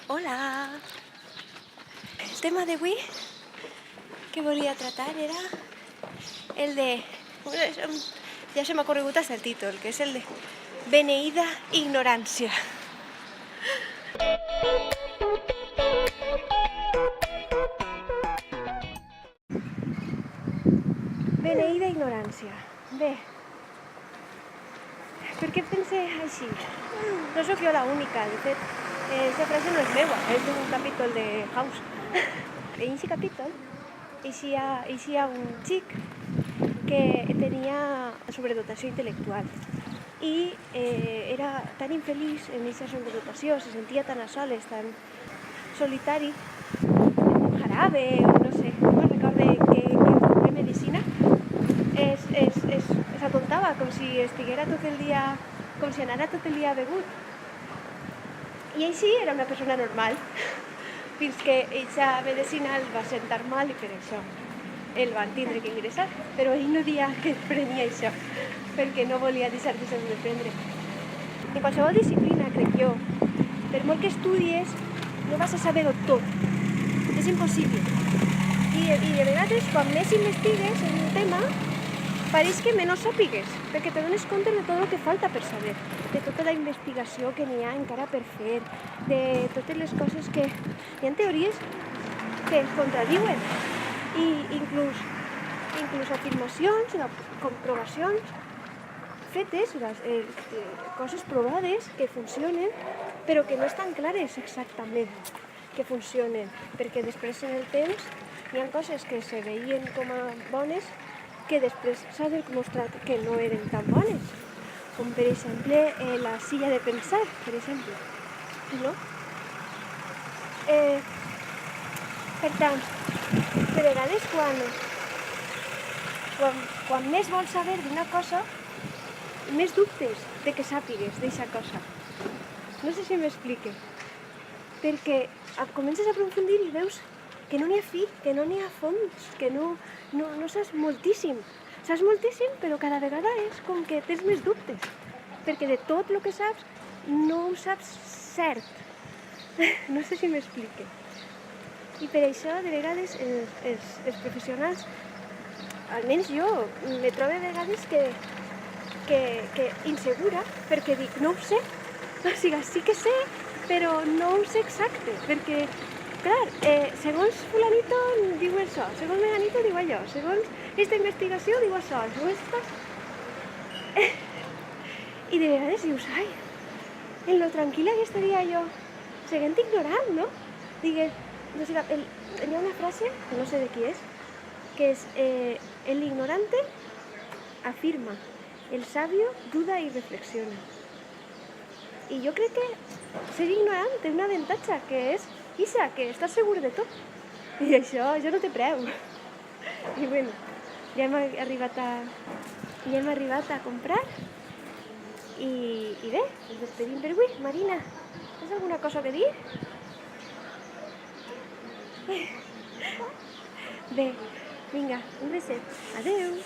Hola! El tema d'avui que volia tratar era el de... Ja se m'ha corregut hasta el títol, que és el de beneïda ignorància. Beneïda ignorància. Bé, per què pense així? No sóc jo l'única, de fet, aquesta frase no és meua, és d'un capítol de House. En aquest capítol eixia un xic que tenia sobredotació intel·lectual i era tan infeliç en aquesta sobredotació, se sentia tan a soles, tan solitari, un jarabe o no sé, no me'n recorde què medicina, s'atontava com si estiguera tot el dia, com si anara tot el dia begut. I així era una persona normal, fins que aquesta medicina el va sentar mal i per això el van tindre que ingressar. Però ell no dia que prenia això, perquè no volia deixar de ser de prendre. En qualsevol disciplina, crec jo, per molt que estudies, no vas a saber-ho tot. És impossible. I de vegades, quan més investigues en un tema, pareix que menys sàpigues, perquè te dones compte de tot el que falta per saber, de tota la investigació que n'hi ha encara per fer, de totes les coses que... Hi ha teories que es contradiuen, i inclús afirmacions, comprovacions fetes, coses provades que funcionen, però que no estan clares exactament que funcionen, perquè després en el temps hi ha coses que se veien com a bones que després s'ha demostrat que no eren tan bones, com per exemple la silla de pensar, per exemple, no? Per tant, de vegades quan més vols saber d'una cosa, més dubtes de que sàpigues d'aquesta cosa. No sé si m'explique, perquè comences a aprofundir i veus que no n'hi ha fi, que no n'hi ha fons, que no saps moltíssim. Saps moltíssim, però cada vegada és com que tens més dubtes, perquè de tot el que saps no ho saps cert. No sé si m'explique. I per això, de vegades, els professionals, almenys jo, me trobo a vegades que insegura, perquè dic, no ho sé. O sigui, sí que sé, però no ho sé exacte, perquè, clar, segons fulanito diu això, segons meganito diu allò, segons aquesta investigació diu això, segons aquesta... I de vegades dius, ai, en lo tranquil·la que estaria jo, seguint ignorant, no? Digues, no sé, hi ha una frase, no sé de qui és, que és, el ignorante afirma, el sabio duda y reflexiona. I jo crec que ser ignorant té un avantatge, que és Isa, que estàs segur de tot. I això no té preu. I bueno, ja hem arribat a comprar. I bé, ens despedim per avui. Marina, tens alguna cosa que dir? Bé, vinga, un beset. Adeu.